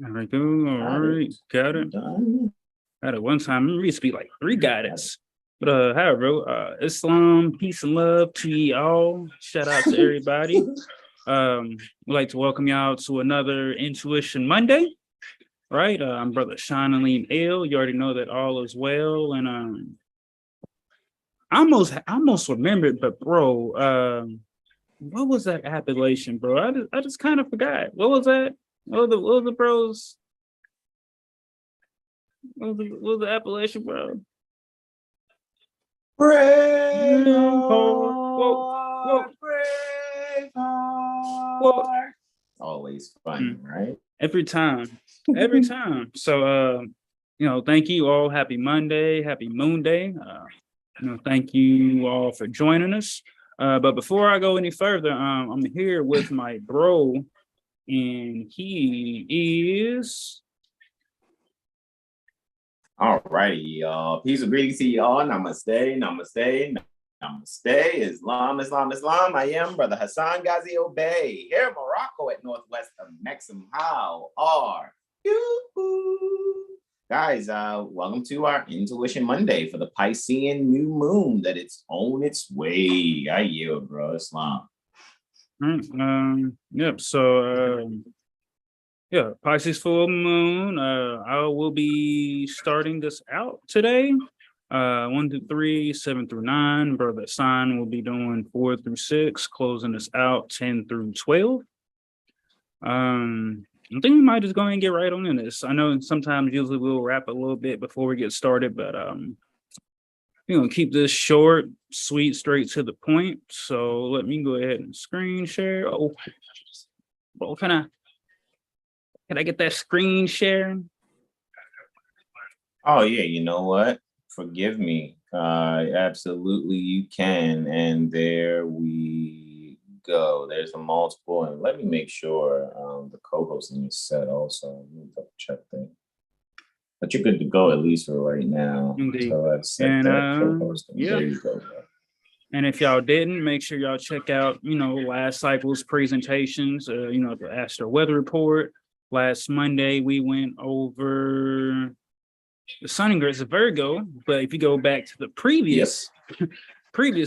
There we go. All right, got it. Done. Had it one time. It used to be like 3 guidance. But however, bro, Islam, peace and love to ye all. Shout out to everybody. We'd like to welcome y'all to another Intuition Monday. Right? I'm brother Sean and Lean L. You already know that all is well. And I almost remembered, but bro, what was that appellation, bro? I just kind of forgot. What was that? What was the bros? What was the appellation, bro? Brave Whoa. Always fun, right? Every time. So thank you all. Happy Monday, happy Moon Day. Thank you all for joining us. But before I go any further, I'm here with my bro, and he is. All righty, y'all. Peace and greetings to y'all. Namaste, namaste, namaste. Islam, Islam, Islam. I am Brother Hassan Ghazi Obey here in Morocco at northwest of Mexham. How are you? Guys, welcome to our Intuition Monday for the Piscean new moon that it's on its way. I yield, bro. Islam. Yep. So, Pisces full moon. I will be starting this out today. 1 through 3, 7 through 9. Brother Sign will be doing 4 through 6, closing this out 10 through 12. I think we might just go ahead and get right on in this. I know sometimes usually we'll wrap a little bit before we get started, but keep this short, sweet, straight to the point. So let me go ahead and screen share. Oh, well, can I get that screen sharing? Oh yeah, you know what? Forgive me. Absolutely you can. And there we go. There's a multiple, and let me make sure the co-hosting is set also. Let me double check that. But you're good to go at least for right now. Indeed. So let's set that co-hosting. Yeah. There you go, bro. And if y'all didn't, make sure y'all check out, last cycle's presentations, the Astro Weather Report. Last Monday, we went over the Sun Ingress of Virgo, but if you go back to the previous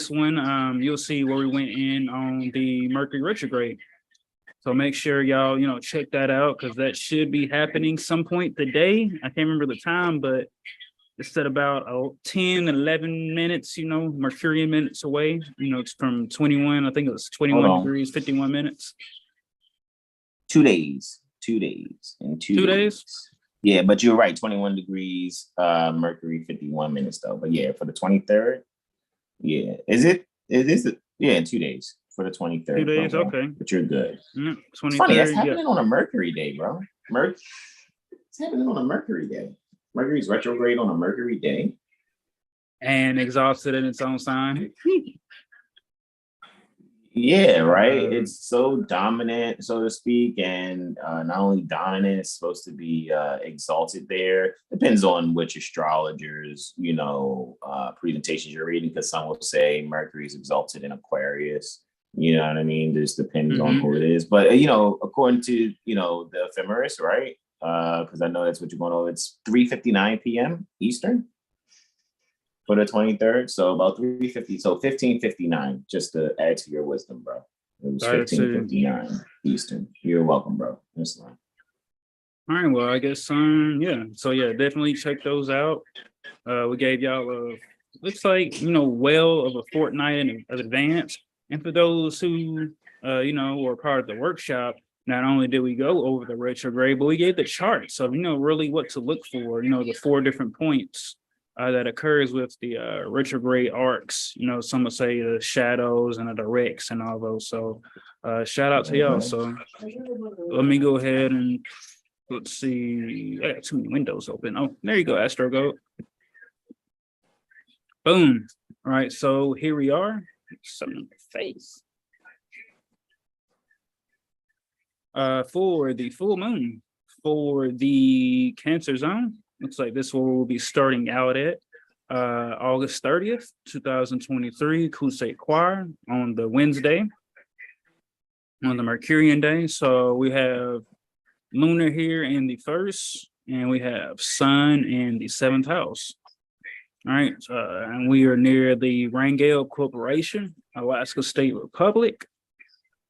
one, you'll see where we went in on the Mercury retrograde. So make sure y'all, check that out, because that should be happening some point today. I can't remember the time, but it's at about 10, 11 minutes, Mercurian minutes away. It's from 21, I think it was 21 degrees, 51 minutes. 2 days. 2 days. In 2 days? Yeah, but you're right. 21 degrees, Mercury, 51 minutes though. But yeah, for the 23rd. Yeah. Is it? Yeah, 2 days for the 23rd. 2 days, okay. But you're good. 23rd, it's funny, that's happening on a Mercury day, bro. It's happening on a Mercury day. Mercury's retrograde on a Mercury day. And exhausted in its own sign. Yeah, right. It's so dominant, so to speak, and not only dominant, it's supposed to be exalted there. Depends on which astrologers, presentations you're reading, because some will say Mercury is exalted in Aquarius. You know what I mean? This depends on who it is. But, according to, the ephemeris, right? Because I know that's what you're going over. It's 3:59 p.m. Eastern for the 23rd. So about 3:50. So 15:59, just to add to your wisdom, bro. It was 15:59 Eastern. You're welcome, bro. That's fine. All right. Well, I guess, definitely check those out. We gave y'all looks like, well of a fortnight in advance. And for those who, were part of the workshop, not only did we go over the retrograde, but we gave the charts of, really what to look for, the 4 different points that occurs with the retrograde arcs. Some would say the shadows and the directs and all those. So shout out to y'all. So let me go ahead and let's see. I got too many windows open. Oh, there you go, Astro Go. Boom. All right, so here we are. Something in the face. For the full moon, for the Cancer zone, looks like this one will be starting out at August 30th, 2023, Kusei Choir on the Wednesday, on the Mercurian day. So we have lunar here in the first, and we have sun in the seventh house. All right, and we are near the Rangel Corporation, Alaska State Republic,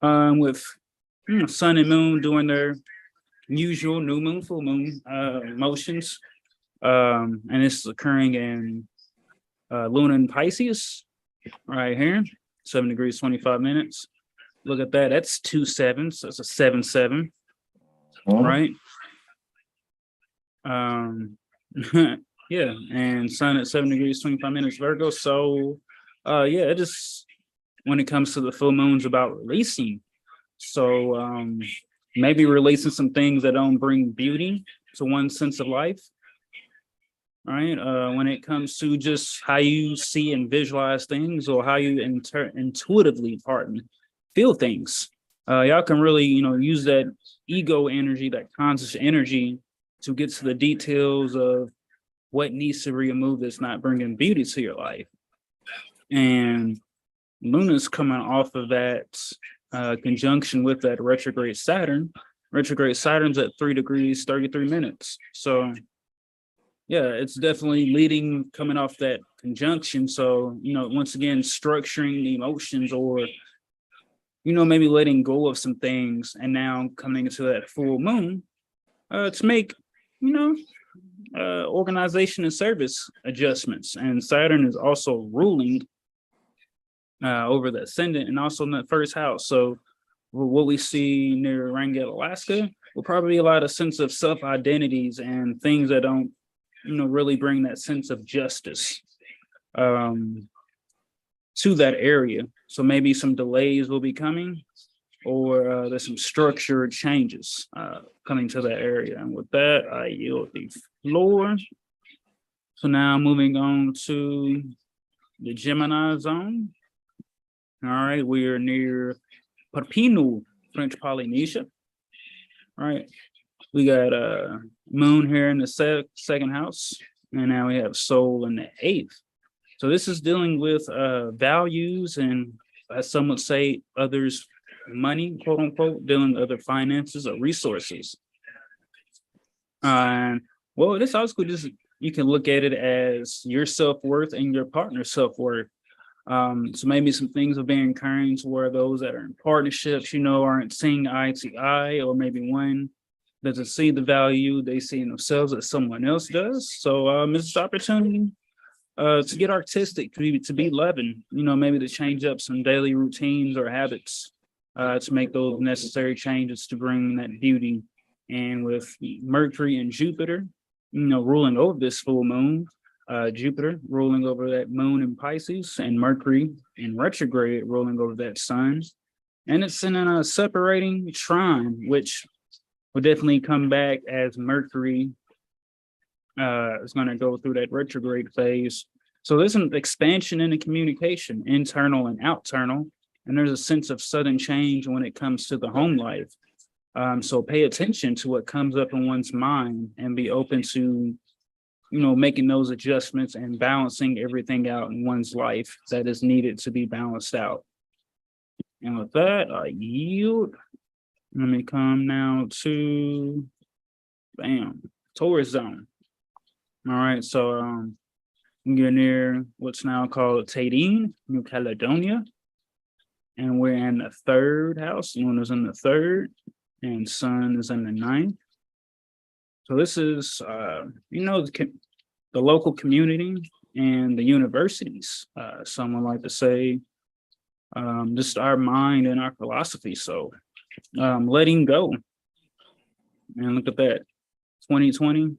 with sun and moon doing their usual new moon, full moon motions. And this is occurring in Luna and Pisces right here, 7 degrees, 25 minutes. Look at that. That's 2 7s. So that's a 7-7, right? Yeah, and sun at 7 degrees, 25 minutes Virgo. So yeah, it just, when it comes to the full moons, about releasing. So maybe releasing some things that don't bring beauty to one's sense of life, right? When it comes to just how you see and visualize things, or how you intuitively, feel things. Y'all can really, use that ego energy, that conscious energy, to get to the details of what needs to be removed that's not bringing beauty to your life. And Luna's coming off of that conjunction with that retrograde Saturn. Retrograde Saturn's at 3 degrees, 33 minutes. So yeah, it's definitely coming off that conjunction. So, once again, structuring the emotions, or, maybe letting go of some things, and now coming into that full moon to make, organization and service adjustments. And Saturn is also ruling over the ascendant and also in the first house. So what we see near Wrangell, Alaska, will probably be a lot of sense of self-identities and things that don't, really bring that sense of justice to that area. So maybe some delays will be coming, or there's some structured changes coming to that area. And with that, I yield the floor. So now moving on to the Gemini zone. All right, we are near Perpignan, French Polynesia. All right, we got moon here in the second house, and now we have Sol in the 8th. So this is dealing with values, and as some would say, others' money, quote unquote, dealing with other finances or resources. Well, this also just, you can look at it as your self-worth and your partner's self-worth. So maybe some things will be occurring to where those that are in partnerships, aren't seeing eye to eye, or maybe one doesn't see the value they see in themselves that someone else does. So it's an opportunity to get artistic, to be loving, maybe to change up some daily routines or habits, to make those necessary changes to bring that beauty. And with Mercury and Jupiter, ruling over this full moon, Jupiter ruling over that moon in Pisces, and Mercury in retrograde ruling over that sun. And it's in a separating trine, which will definitely come back as Mercury is going to go through that retrograde phase. So there's an expansion in the communication, internal and external, and there's a sense of sudden change when it comes to the home life. So pay attention to what comes up in one's mind, and be open to, making those adjustments and balancing everything out in one's life that is needed to be balanced out. And with that, I yield. Let me come now to, Taurus zone. All right, so you're near what's now called Tadine, New Caledonia. And we're in the 3rd house. Luna's in the 3rd, and sun is in the 9th. So this is, the local community and the universities. Someone like to say, just our mind and our philosophy. So letting go. And look at that, 2020,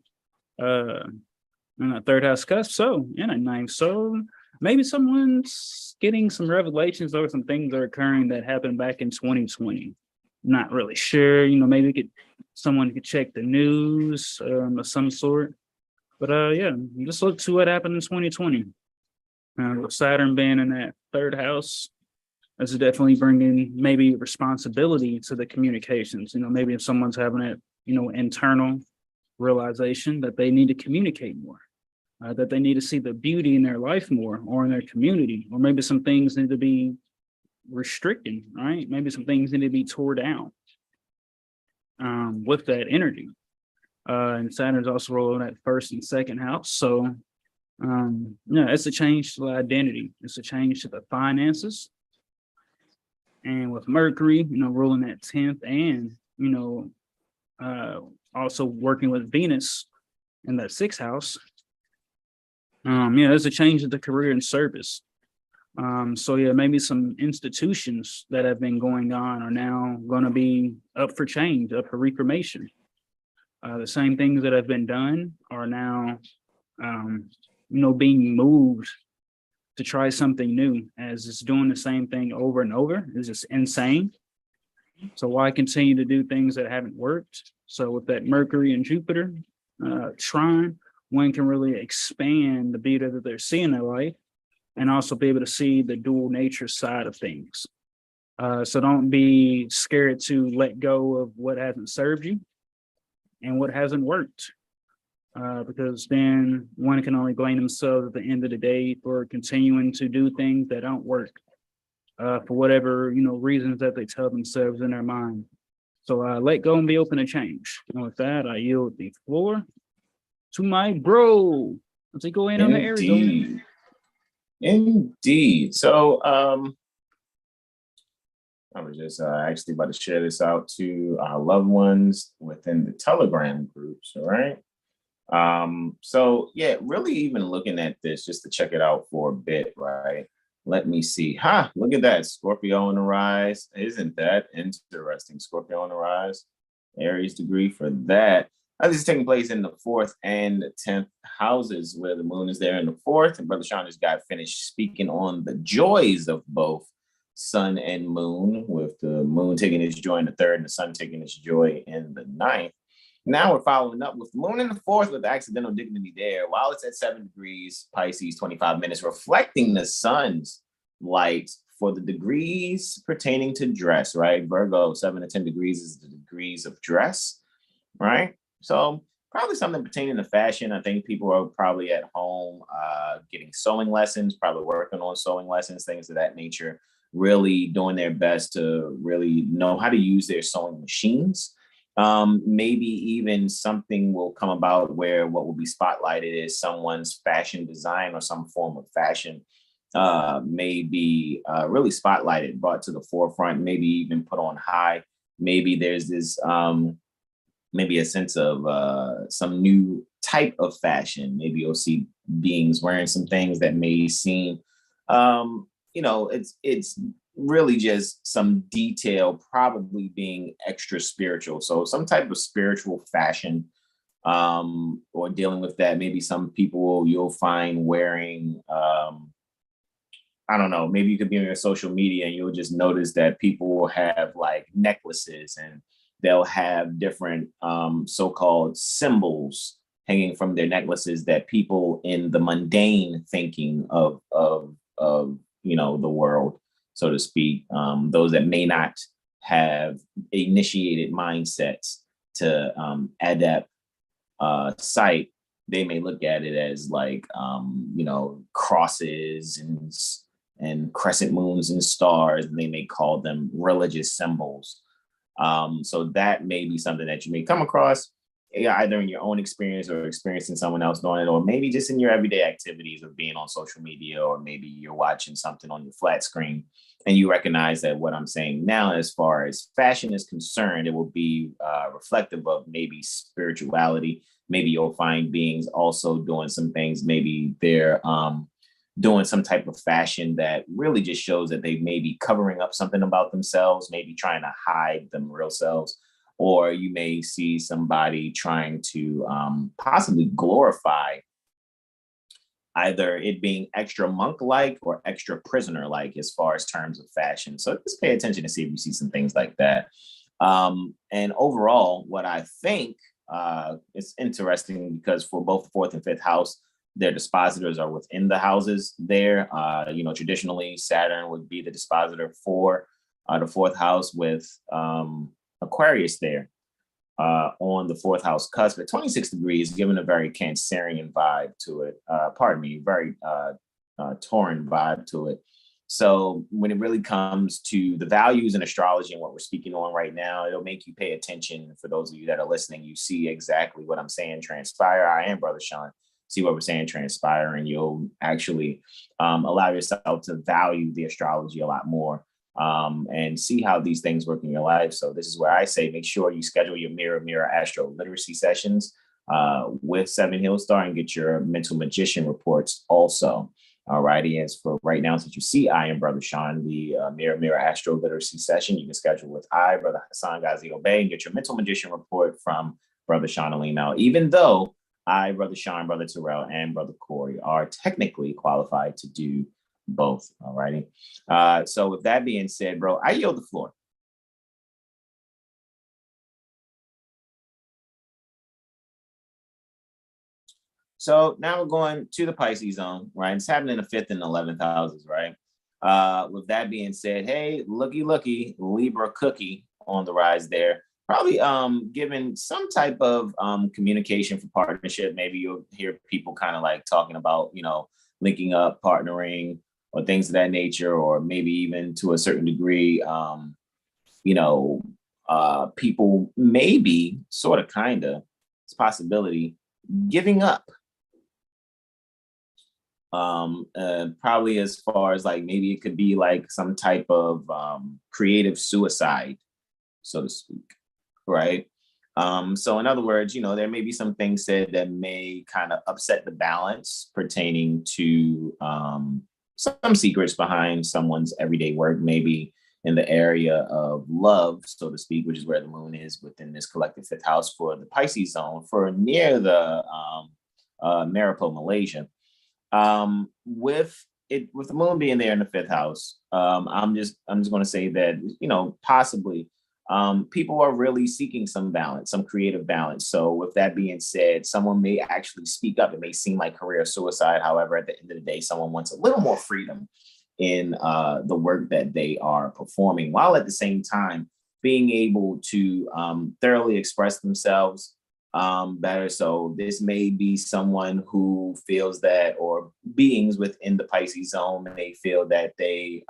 in a 3rd house cusp. So in a 9th. So maybe someone's getting some revelations over some things that are occurring that happened back in 2020. Not really sure, maybe someone could check the news of some sort. But yeah, just look to what happened in 2020. With Saturn being in that 3rd house, that's definitely bringing maybe responsibility to the communications. Maybe if someone's having that, internal realization that they need to communicate more, that they need to see the beauty in their life more, or in their community, or maybe some things need to be restricted, right? Maybe some things need to be tore down. with that energy. And Saturn's also rolling that first and second house. So yeah, it's a change to the identity. It's a change to the finances. And with Mercury, ruling that 10th and, also working with Venus in that 6th house. Yeah, there's a change in the career and service. So yeah, maybe some institutions that have been going on are now going to be up for change, up for reformation. The same things that have been done are now, being moved to try something new, as it's doing the same thing over and over. It's just insane. So why continue to do things that haven't worked? So with that Mercury and Jupiter trine, one can really expand the beauty that they're seeing in their life and also be able to see the dual nature side of things. So don't be scared to let go of what hasn't served you and what hasn't worked. Because then one can only blame themselves at the end of the day for continuing to do things that don't work for whatever, reasons that they tell themselves in their mind. So let go and be open to change. And with that, I yield the floor to my bro. Let's go in on the Arizona. Indeed. So I was just actually about to share this out to our loved ones within the Telegram groups, all right? So yeah, really even looking at this just to check it out for a bit, right? Let me see. Look at that. Scorpio on the rise. Isn't that interesting? Scorpio on the rise. Aries degree for that. This is taking place in the 4th and 10th houses, where the moon is there in the 4th. And Brother Sean just got finished speaking on the joys of both sun and moon, with the moon taking its joy in the 3rd and the sun taking its joy in the 9th. Now we're following up with the moon in the 4th with accidental dignity there, while it's at 7 degrees, Pisces, 25 minutes, reflecting the sun's light for the degrees pertaining to dress, right? Virgo, 7 to 10 degrees is the degrees of dress, right? So probably something pertaining to fashion. I think people are probably at home getting sewing lessons, probably working on sewing lessons, things of that nature, really doing their best to really know how to use their sewing machines. Maybe even something will come about where what will be spotlighted is someone's fashion design or some form of fashion may be really spotlighted, brought to the forefront, maybe even put on high. Maybe there's this, maybe a sense of some new type of fashion. Maybe you'll see beings wearing some things that may seem, it's really just some detail, probably being extra spiritual. So some type of spiritual fashion or dealing with that. Maybe some people you'll find wearing, I don't know, maybe you could be on your social media and you'll just notice that people will have like necklaces and they'll have different so-called symbols hanging from their necklaces that people in the mundane thinking of the world, so to speak, those that may not have initiated mindsets to adapt sight, they may look at it as like, crosses and crescent moons and stars, and they may call them religious symbols. So that may be something that you may come across either in your own experience or experiencing someone else doing it, or maybe just in your everyday activities of being on social media, or maybe you're watching something on your flat screen and you recognize that what I'm saying now, as far as fashion is concerned, it will be reflective of maybe spirituality. Maybe you'll find beings also doing some things. Maybe they're doing some type of fashion that really just shows that they may be covering up something about themselves, maybe trying to hide them real selves. Or you may see somebody trying to possibly glorify either it being extra monk-like or extra prisoner-like as far as terms of fashion. So just pay attention to see if you see some things like that. And overall, what I think is interesting, because for both the 4th and 5th house, their dispositors are within the houses there. Traditionally, Saturn would be the dispositor for the 4th house, with Aquarius there on the 4th house cusp at 26 degrees, giving a very Cancerian vibe to it. Very Tauran vibe to it. So when it really comes to the values in astrology and what we're speaking on right now, it'll make you pay attention. For those of you that are listening, you see exactly what I'm saying transpire. I am Brother Sean. See what we're saying transpire, and you'll actually allow yourself to value the astrology a lot more, and see how these things work in your life. So this is where I say, make sure you schedule your Mirror Astro Literacy sessions with Seven Hill Star, and get your Mental Magician reports also. All righty. As for right now, since you see I am Brother Sean, the Mirror Astro Literacy session, you can schedule with Brother Hassan Gazito Bey, and get your Mental Magician report from Brother Sean Ali. Now, even though I, Brother Sean, Brother Terrell, and Brother Corey are technically qualified to do both. All righty. So with that being said, bro, I yield the floor. So now we're going to the Pisces zone, right? It's happening in the 5th and 11th houses, right? With that being said, hey, looky, Libra cookie on the rise there. Probably given some type of communication for partnership. Maybe you'll hear people kind of like talking about, linking up, partnering, or things of that nature, or maybe even to a certain degree, people maybe sort of kind of, it's a possibility, giving up. Probably as far as like, maybe it could be like some type of creative suicide, so to speak, right? So in other words, there may be some things said that may kind of upset the balance pertaining to some secrets behind someone's everyday work, maybe in the area of love, so to speak, which is where the moon is within this collective 5th house for the Pisces zone, for near the Maripo, Malaysia. With the moon being there in the 5th house, I'm just going to say that, possibly people are really seeking some balance, some creative balance. So with that being said, someone may actually speak up. It may seem like career suicide. However, at the end of the day, someone wants a little more freedom in the work that they are performing, while at the same time being able to thoroughly express themselves better. So this may be someone who feels that, or beings within the Pisces zone may feel that they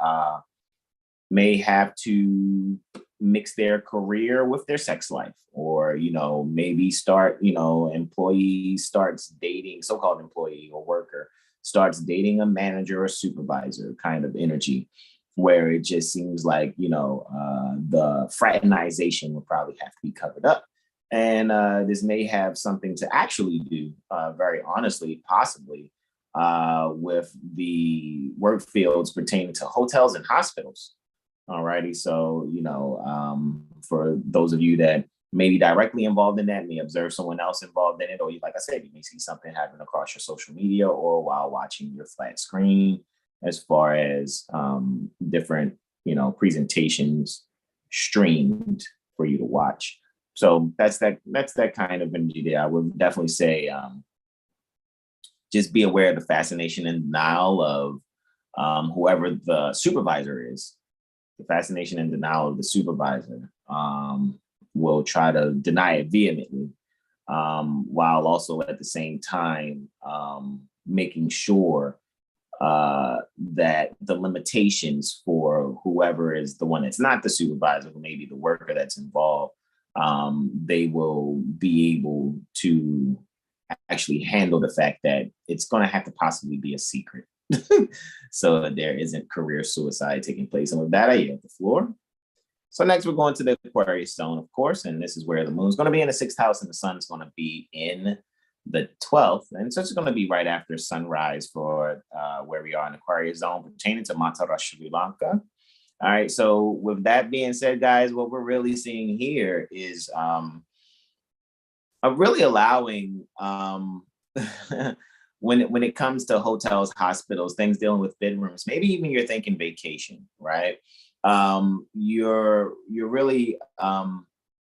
may have to mix their career with their sex life, or maybe start, employee starts dating, so-called employee or worker starts dating a manager or supervisor kind of energy, where it just seems like the fraternization will probably have to be covered up. And this may have something to actually do, very honestly, possibly, with the work fields pertaining to hotels and hospitals. All righty. So, for those of you that may be directly involved in that, may observe someone else involved in it, or like I said, you may see something happening across your social media or while watching your flat screen, as far as different, presentations streamed for you to watch. So that's that kind of energy there. I would definitely say just be aware of the fascination and denial of whoever the supervisor is. The fascination and denial of the supervisor will try to deny it vehemently, while also at the same time making sure that the limitations for whoever is the one that's not the supervisor, or maybe the worker that's involved, they will be able to actually handle the fact that it's going to have to possibly be a secret. So there isn't career suicide taking place. And with that, I yield the floor. So next we're going to the Aquarius zone, of course, and this is where the moon's going to be in the 6th house and the sun's going to be in the 12th. And so it's going to be right after sunrise for where we are in Aquarius zone pertaining to Matara, Sri Lanka. All right. So with that being said, guys, what we're really seeing here is really allowing when it comes to hotels, hospitals, things dealing with bedrooms, maybe even you're thinking vacation, right? You're really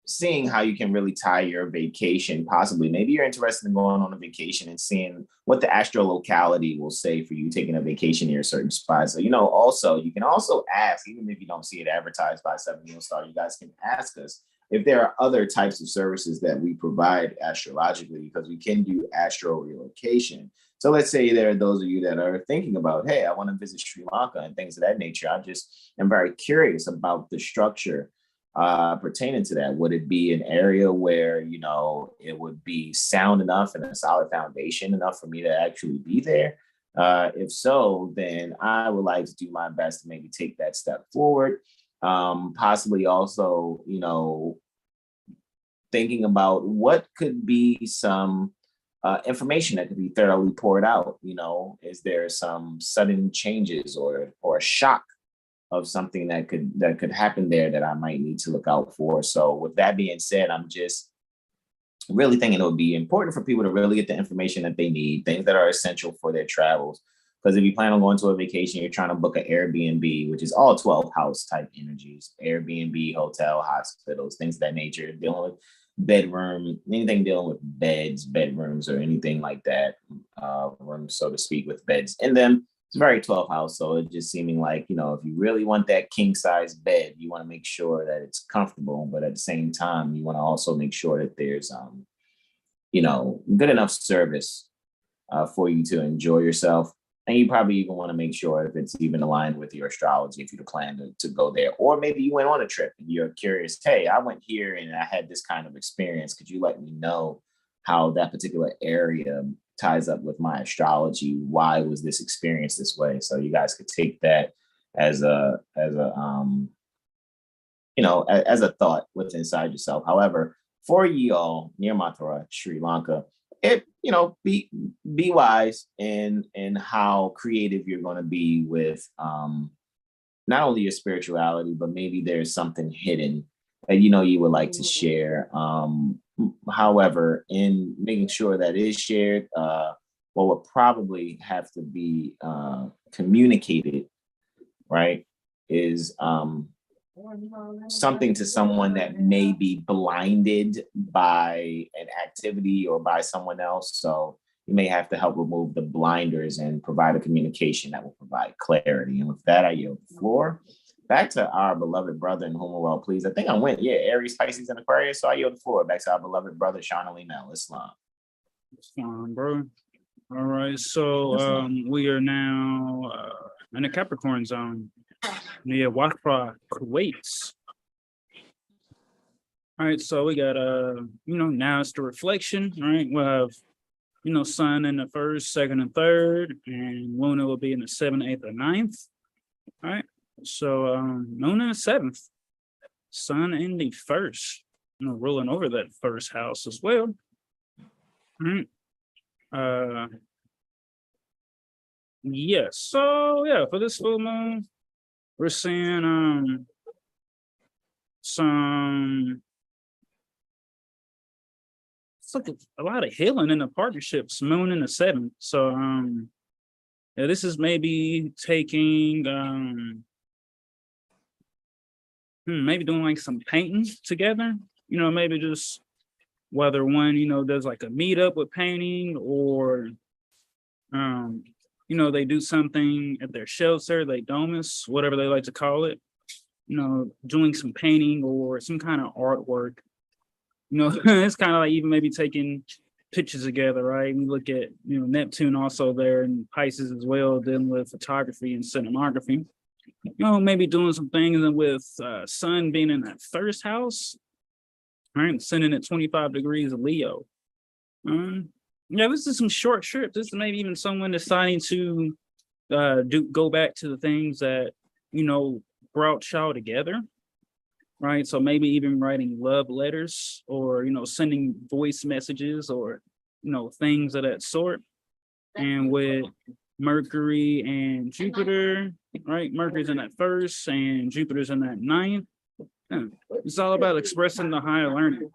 seeing how you can really tie your vacation, possibly. Maybe you're interested in going on a vacation and seeing what the astrolocality will say for you taking a vacation near a certain spot. So, also, you can also ask, even if you don't see it advertised by Seven Hill Star, you guys can ask us if there are other types of services that we provide astrologically, because we can do astro relocation. So let's say there are those of you that are thinking about, hey, I want to visit Sri Lanka and things of that nature. I just am very curious about the structure pertaining to that. Would it be an area where, you know, it would be sound enough and a solid foundation enough for me to actually be there? If so, then I would like to do my best to maybe take that step forward. Possibly also, you know, thinking about what could be some information that could be thoroughly poured out. You know, is there some sudden changes or a shock of something that could happen there that I might need to look out for? So with that being said, I'm just really thinking it would be important for people to really get the information that they need, things that are essential for their travels. Because if you plan on going to a vacation, you're trying to book an Airbnb, which is all 12 house type energies, Airbnb, hotel, hospitals, things of that nature, dealing with bedroom, anything dealing with beds, bedrooms, or anything like that, rooms, so to speak, with beds in them. It's very 12 house. So it's just seeming like, you know, if you really want that king size bed, you want to make sure that it's comfortable, but at the same time, you want to also make sure that there's, you know, good enough service for you to enjoy yourself. And you probably even want to make sure if it's even aligned with your astrology, if you plan to go there. Or maybe you went on a trip and you're curious, hey, I went here and I had this kind of experience. Could you let me know how that particular area ties up with my astrology? Why was this experience this way? So you guys could take that as a you know, as a thought within inside yourself. However, for y'all near Mathura, Sri Lanka, it, you know, be wise in how creative you're going to be with not only your spirituality, but maybe there's something hidden that you know you would like to share. However, in making sure that is shared, what would probably have to be communicated, right, is something to someone that may be blinded by an activity or by someone else. So you may have to help remove the blinders and provide a communication that will provide clarity. And with that, I yield the floor back to our beloved brother, in whom we're all pleased. I think I went, Aries, Pisces, and Aquarius. So I yield the floor back to our beloved brother, Sean Ali Mel, Islam. Islam, bro. All right, so we are now in the Capricorn zone near Waqra, Kuwait. All right, so we got you know, now it's the reflection, right? We'll have, you know, sun in the first, second, and third, and Luna will be in the 7th, 8th, or 9th. All right, so Luna in the 7th, sun in the first, you know, rolling over that first house as well. All right. Yeah, so yeah, for this full moon, we're seeing some, it's like a lot of healing in the partnerships, moon in the 7th. So yeah, this is maybe taking maybe doing like some painting together, you know, maybe just whether one, you know, does like a meetup with painting, or you know, they do something at their shelter, they domus, whatever they like to call it, you know, doing some painting or some kind of artwork. You know, it's kind of like even maybe taking pictures together, right? We look at, you know, Neptune also there and Pisces as well, dealing with photography and cinematography. You know, maybe doing some things with sun being in that first house, right? Sending at 25 degrees of Leo. Yeah, this is some short trips. This is maybe even someone deciding to go back to the things that, you know, brought y'all together, right? So maybe even writing love letters, or, you know, sending voice messages, or, you know, things of that sort. And with Mercury and Jupiter, right? Mercury's in that first and Jupiter's in that 9th. It's all about expressing the higher learning.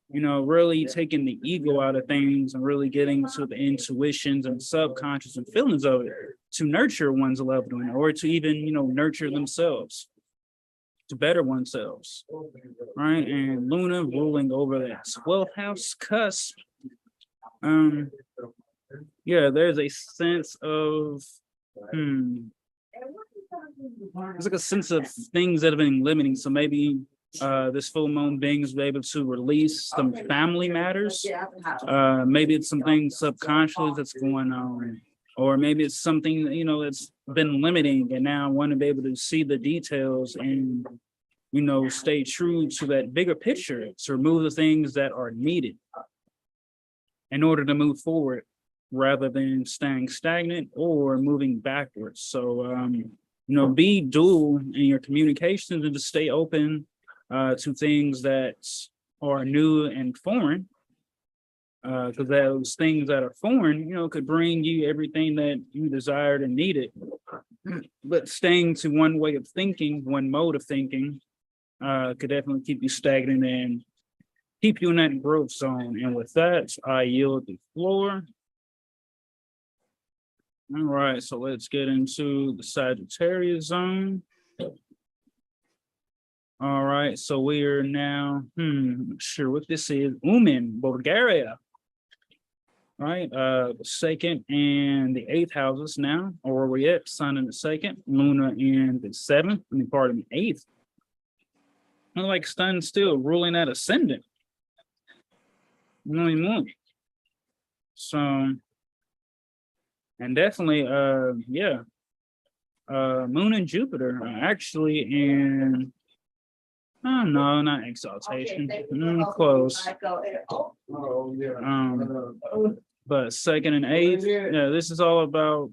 You know, really taking the ego out of things and really getting to the intuitions and subconscious and feelings of it to nurture one's loved one, or to even, you know, nurture themselves, to better oneself, right? And Luna ruling over that 12th house cusp. Yeah, there's a sense of, there's like a sense of things that have been limiting. So maybe This full moon beings will be able to release some family matters. Maybe it's something subconscious that's going on, or maybe it's something, you know, that's been limiting, and now I want to be able to see the details and, you know, stay true to that bigger picture to remove the things that are needed in order to move forward rather than staying stagnant or moving backwards. So, you know, be dual in your communications and to stay open to things that are new and foreign, because those things that are foreign, you know, could bring you everything that you desired and needed. But staying to one way of thinking, one mode of thinking, could definitely keep you stagnant and keep you in that growth zone. And with that, I yield the floor. All right, so let's get into the Sagittarius zone. All right, so we are now, not sure what this is, Uman, Bulgaria. Right, the second and the eighth houses now, or where we at? Sun in the second, Luna in the seventh, and the part of the eighth. Like Sun still ruling that ascendant. Really more. So, and definitely, yeah, Moon and Jupiter are actually in, oh no, not exaltation, close. But second and eighth, yeah, this is all about,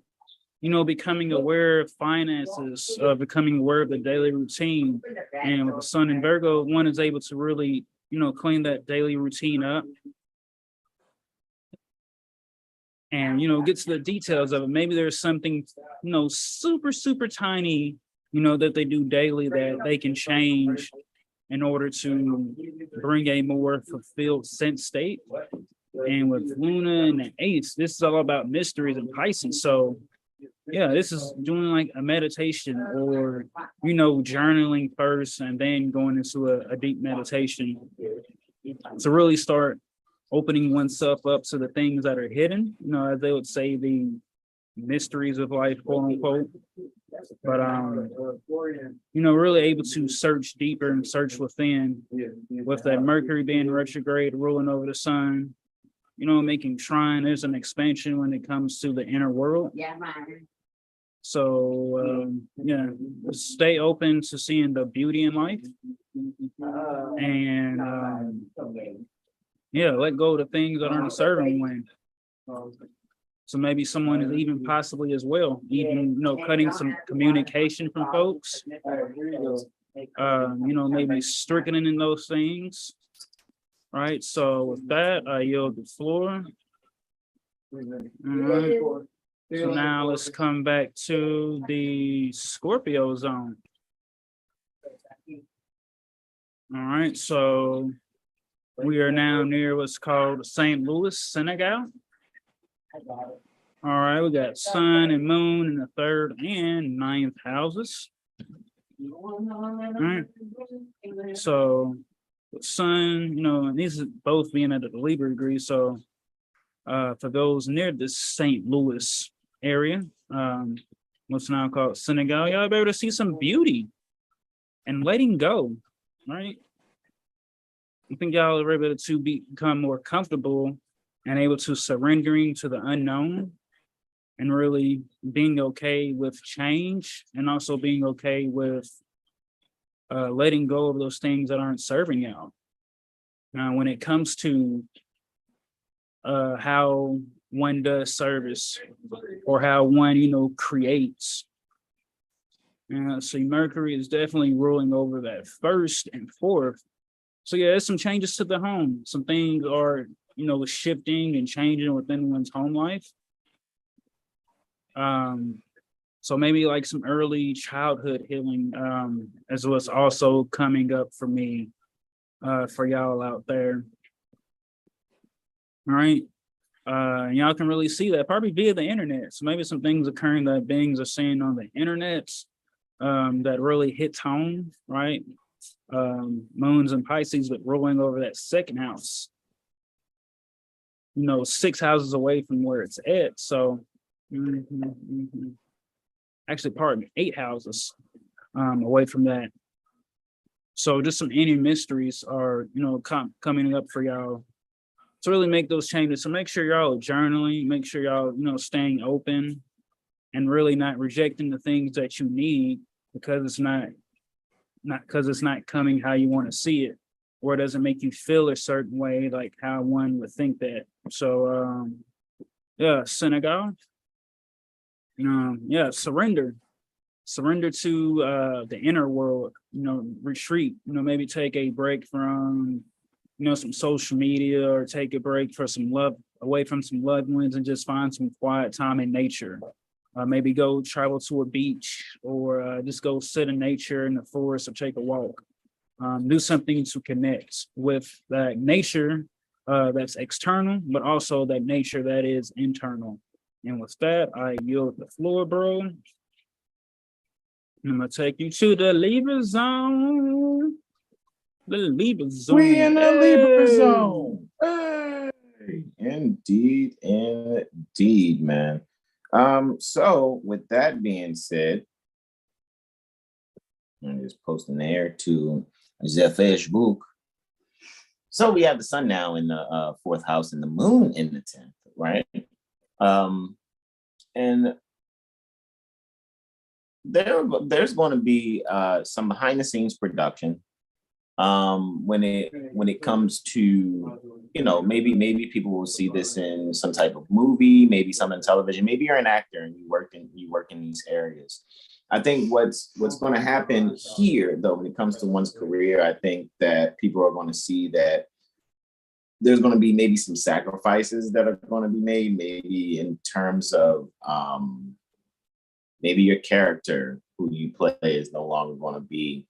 you know, becoming aware of finances, becoming aware of the daily routine. And with the Sun in Virgo, one is able to really, you know, clean that daily routine up. And, you know, get to the details of it. Maybe there's something, you know, super, super tiny, you know, that they do daily that they can change in order to bring a more fulfilled sense state. And with Luna and the eighth, this is all about mysteries and Pisces. So, yeah, this is doing like a meditation or, you know, journaling first and then going into a deep meditation to really start opening oneself up to the things that are hidden, you know, as they would say, the mysteries of life, quote unquote. But, you know, really able to search deeper and search within, with that Mercury being retrograde, ruling over the sun, you know, making trine. There's an expansion when it comes to the inner world. So, yeah, stay open to seeing the beauty in life. And, yeah, let go of the things that aren't serving one. So maybe someone is even possibly as well, even, you know, cutting some communication from folks, you know, maybe strengthening those things. Right. So with that, I yield the floor. So now let's come back to the Scorpio zone. All right. So we are now near what's called St. Louis, Senegal. All right, we got Sun and Moon in the third and ninth houses. All right. So Sun, you know, and these are both being at the Libra degree. So for those near the St. Louis area, what's now called Senegal, y'all be able to see some beauty and letting go, right? I think y'all are able to become more comfortable and able to surrendering to the unknown and really being okay with change and also being okay with letting go of those things that aren't serving y'all. Now, when it comes to how one does service or how one, you know, creates, see, Mercury is definitely ruling over that first and fourth. So yeah, there's some changes to the home. Some things are, you know, shifting and changing within one's home life. So maybe like some early childhood healing, as what's also coming up for me, for y'all out there. All right. Y'all can really see that probably via the internet. So maybe some things occurring that beings are seeing on the internet, that really hits home, right? Moons and Pisces, but rolling over that second house, you know, 6 houses away from where it's at. So actually, pardon me, 8 houses away from that. So just some any mysteries are, coming up for y'all to really make those changes. So make sure y'all are journaling, make sure y'all, staying open and really not rejecting the things that you need because it's not because it's not coming how you want to see it, or it doesn't make you feel a certain way, like how one would think that. So Senegal. Surrender to the inner world, retreat, maybe take a break from, some social media, or take a break for some love away from some loved ones and just find some quiet time in nature. Maybe go travel to a beach, or just go sit in nature in the forest or take a walk. Do something to connect with that nature that's external, but also that nature that is internal. And with that, I yield the floor, bro. I'm gonna take you to the Libra zone. The Libra zone. We in the Libra zone. Hey, indeed, man. So with that being said, I'm just posting there to the Facebook. So we have the sun now in the fourth house and the moon in the 10th, right? And there's going to be some behind the scenes production when it comes to, maybe people will see this in some type of movie, maybe some in television. Maybe you're an actor and you work in these areas. I think what's going to happen here, though, when it comes to one's career, I think that people are going to see that there's going to be maybe some sacrifices that are going to be made, maybe in terms of maybe your character who you play is no longer going to be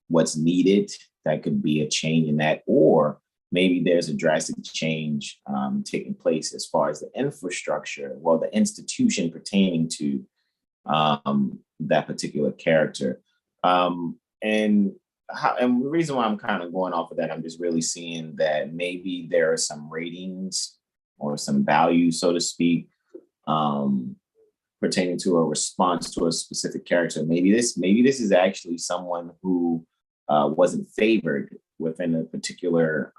what's needed. That could be a change in that, or maybe there's a drastic change taking place as far as the infrastructure, the institution pertaining to that particular character. And the reason why I'm kind of going off of that, I'm just really seeing that maybe there are some ratings or some value, so to speak, pertaining to a response to a specific character. Maybe this is actually someone who wasn't favored within a particular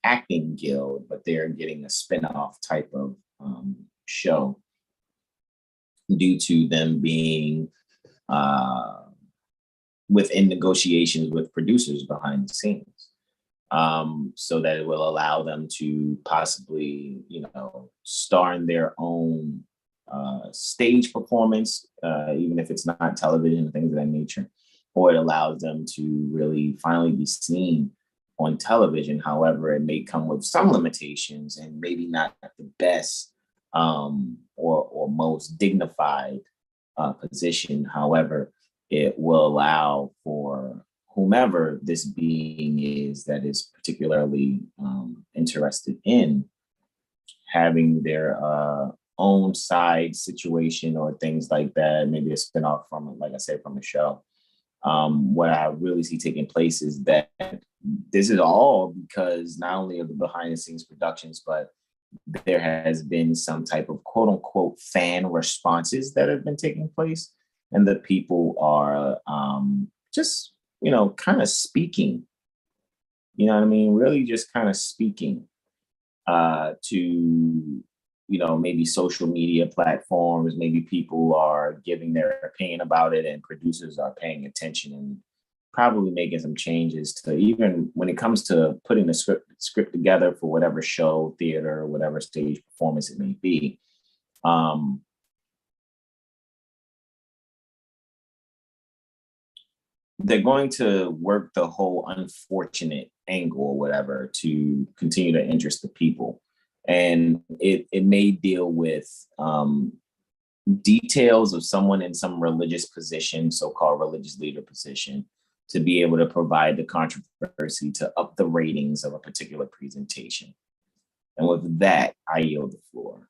acting guild, but they're getting a spin-off type of show due to them being within negotiations with producers behind the scenes, so that it will allow them to possibly, star in their own stage performance, even if it's not television and things of that nature, or it allows them to really finally be seen on television. However, it may come with some limitations and maybe not the best or most dignified position. However, it will allow for whomever this being is that is particularly interested in having their own side situation or things like that, maybe a spinoff from, like I said, from a show. What I really see taking place is that this is all because not only of the behind the scenes productions, but there has been some type of quote unquote fan responses that have been taking place. And the people are just, kind of speaking, really just kind of speaking to, maybe social media platforms. Maybe people are giving their opinion about it and producers are paying attention and probably making some changes to, even when it comes to putting the script together for whatever show, theater, whatever stage performance it may be. They're going to work the whole unfortunate angle or whatever to continue to interest the people. And it may deal with details of someone in some religious position, so-called religious leader position, to be able to provide the controversy to up the ratings of a particular presentation. And with that, I yield the floor.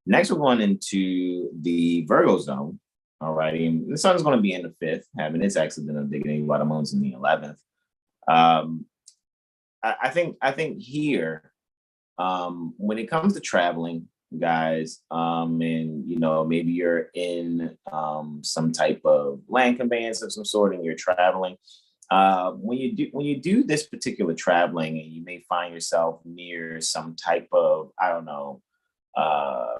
Next, we're going into the Virgo zone. All righty, the sun is going to be in the 5th, having its accidental dignity, while the moon's in the 11th. I think here, when it comes to traveling, guys. And you know, maybe you're in some type of land conveyance of some sort and you're traveling. When you do this particular traveling, and you may find yourself near some type of, I don't know, uh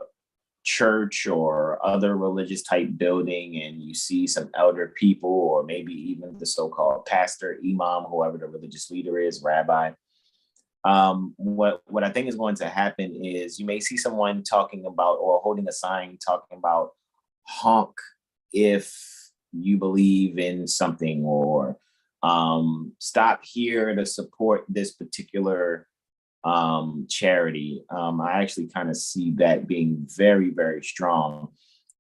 church or other religious type building, and you see some elder people, or maybe even the so-called pastor, imam, whoever the religious leader is, rabbi. What I think is going to happen is you may see someone talking about, or holding a sign talking about, honk if you believe in something, or stop here to support this particular charity. I actually kind of see that being very, very strong.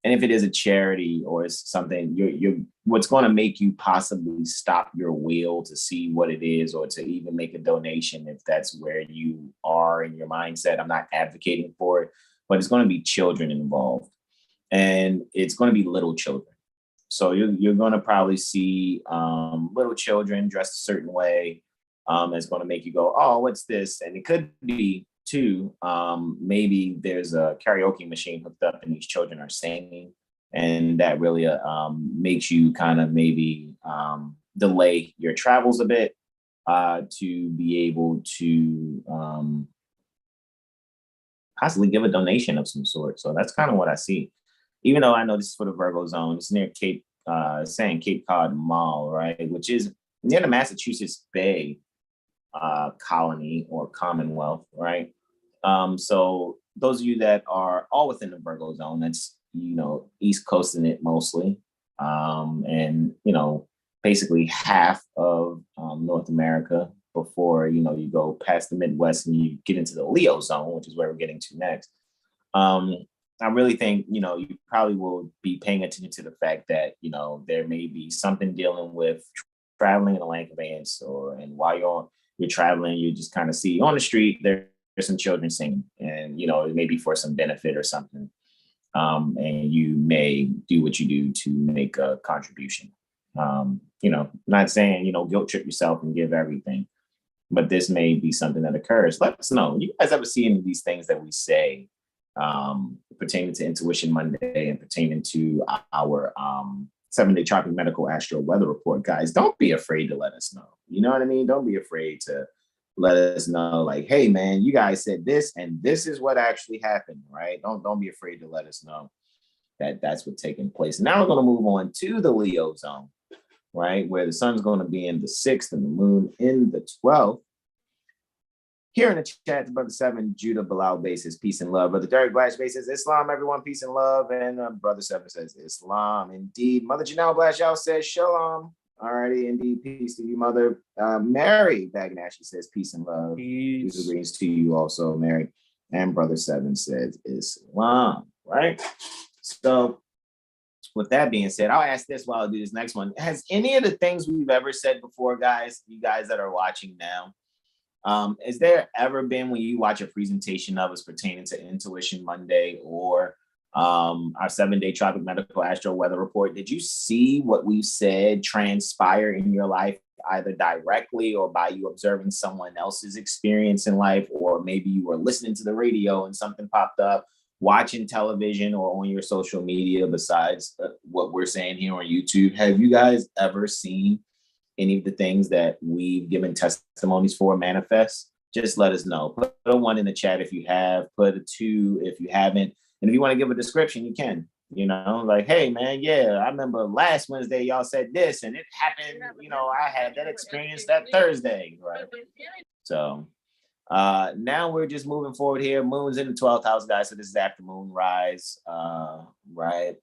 And if it is a charity or it's something, you're what's going to make you possibly stop your wheel to see what it is, or to even make a donation, if that's where you are in your mindset. I'm not advocating for it, but it's going to be children involved, and it's going to be little children. So you're going to probably see little children dressed a certain way. It's going to make you go, oh, what's this? And it could be too, maybe there's a karaoke machine hooked up and these children are singing, and that really makes you kind of maybe delay your travels a bit to be able to possibly give a donation of some sort. So that's kind of what I see. Even though I know this is for the Virgo zone, it's near saying Cape Cod Mall, right? Which is near the Massachusetts Bay colony or Commonwealth, right? So those of you that are all within the Virgo zone, that's, you know, East Coasting it mostly, and, you know, basically half of North America before, you know, you go past the Midwest and you get into the Leo zone, which is where we're getting to next. I really think, you know, you probably will be paying attention to the fact that, you know, there may be something dealing with traveling in a land conveyance, and while you're traveling, you just kind of see on the street there's some children singing, and you know, it may be for some benefit or something, and you may do what you do to make a contribution. You know, not saying, you know, guilt trip yourself and give everything, but this may be something that occurs. Let us know. You guys ever see any of these things that we say pertaining to Intuition Monday and pertaining to our 7-day tropic medical astro weather report? Guys, don't be afraid to let us know. You know what I mean? Don't be afraid to let us know, like, hey man, you guys said this and this is what actually happened, right? Don't be afraid to let us know that that's what's taking place. Now we're going to move on to the Leo zone, right? Where the sun's going to be in the 6th and the moon in the 12th. Here in the chat, Brother 7, Judah Bilal Bay says peace and love. Brother Derek Blash Bay says Islam, everyone, peace and love. And Brother 7 says Islam, indeed. Mother Janelle Blashow says shalom. Alrighty, indeed, peace to you, Mother. Mary Bagnashi says peace and love. Peace greetings to you also, Mary. And Brother 7 says Islam, right? So with that being said, I'll ask this while I do this next one. Has any of the things we've ever said before, guys, you guys that are watching now, is there ever been, when you watch a presentation of us pertaining to Intuition Monday or our 7-day tropic medical astro weather report, did you see what we said transpire in your life, either directly or by you observing someone else's experience in life, or maybe you were listening to the radio and something popped up, watching television or on your social media besides what we're saying here on YouTube? Have you guys ever seen any of the things that we've given testimonies for manifest? Just let us know. Put a 1 in the chat if you have, put a 2 if you haven't. And if you want to give a description, you can, you know, like, hey man, yeah, I remember last Wednesday y'all said this and it happened, you know, I had that experience that Thursday, right? So now we're just moving forward here. Moon's in the 12th house, guys. So this is after moon rise, right?